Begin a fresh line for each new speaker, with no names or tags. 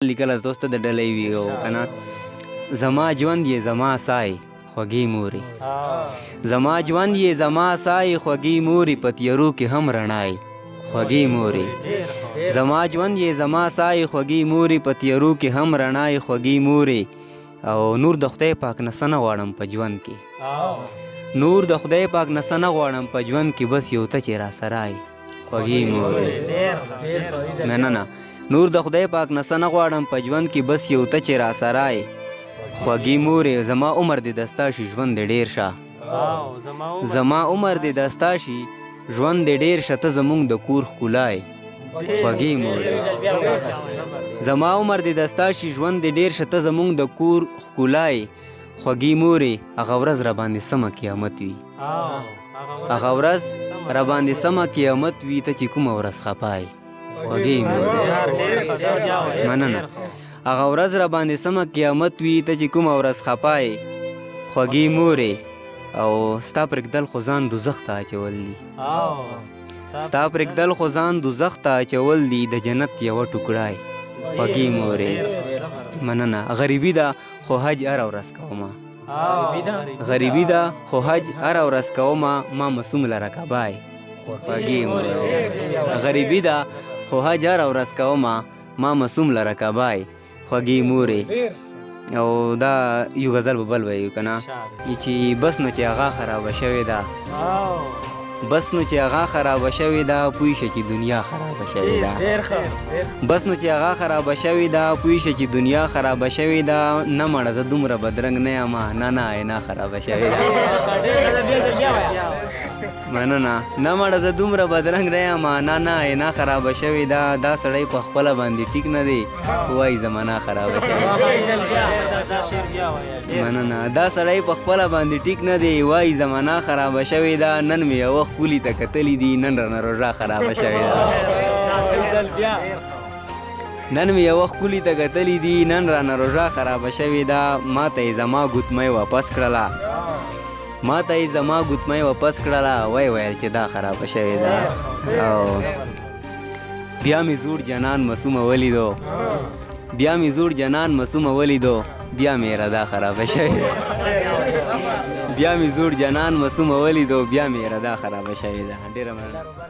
لیکله تاسو ته د ډلۍ وي او که نه زما ژوند یې زما سای خوږې مورې زما ژوند یې زما سای خوږې مورې په تیارو کې هم رڼای خوږې مورې زما ژوند یې زما سای خوږې مورې په تیارو کې هم رڼای خوږې مورې او نور د خدای پاک نه څه نه غواړم په ژوند کې نور د خدای پاک نه څه نه غواړم په ژوند کې بس یو ته چې راسره یې خوږې مورې مننه نور د خدای پاک نه څه نه غواړم په ژوند کې بس یو ته چې راسره یې خوږې مورې زما عمر دې دستا شي ژوند دې ډېر شه زما عمر دې دستا شي ژوند دې ډېر شه ته زموږ د کور ښکلا یې خوږې مورې زما عمر دې دستا شي ژوند دې ډېر شه ته زموږ د کور ښکلا یې خوږې مورې هغه ورځ راباندې سمه قیامت وي هغه ورځ راباندې سمه قیامت وي ته چې کومه ورځ خفه یې خوږې مورې مننه هغه ورځ راباندې سمه قیامت وي ته چې کومه ورځ خفه یې خوږې مورې او ستا پرېږدل خو ځان دوزخ ته اچول دي ستا پرېږدل خو ځان دوزخ ته اچول دي د جنت یوه ټوکړه یې خوږې مورې مننه غریبي ده خو حج هره ورځ کومه غریبي ده خو حج هره ورځ کومه ما معصوم لره کعبه یې خوږې مورې غریبي ده خو حج هره ورځ کومه ما معصوم لره کعبه یې خوږې مورې او دا یو غزل به بل وایو که نه چې بس نو چې هغه خرابه شوې ده بس نو چې هغه خرابه شوې ده پوه شه چې دنیا خرابه شوې ده بس نو چې هغه خرابه شوې ده پوه شه چې دنیا خرابه شوې ده نه مړه زه دومره بدرنګ نه یم نه عینا خرابه شوې ده مننه نه مړه زه دومره بدرنګ نه یم نه عینا خرابه شوې ده دا سړی په خپله باندې ټیک نه دی وایي زمانه خرابه شوې مننه دا سړی په خپله باندې ټیک نه دی وایي زمانه خرابه شوې ده نن مې یوه ښکلي ته کتلي دي نن رانه روژه خرابه شوې ده نن مې یوه ښکلي ته کتلي دي نن رانه روژه خرابه شوې ده ما ته یې زما ګوتمۍ واپس کړله ما ته یې زما ګوتمۍ واپس کړله ویل چې دا خرابه شوې ده او بیا مې زوړ جنان معصومه ولیدو بیا مې زوړ جنان معصومه ولیدو بیا مې اراده خرابه شوې ده بیا مې زوړ جنان معصومه ولیدو بیا مې اراده خرابه شوې ده ډېره مننه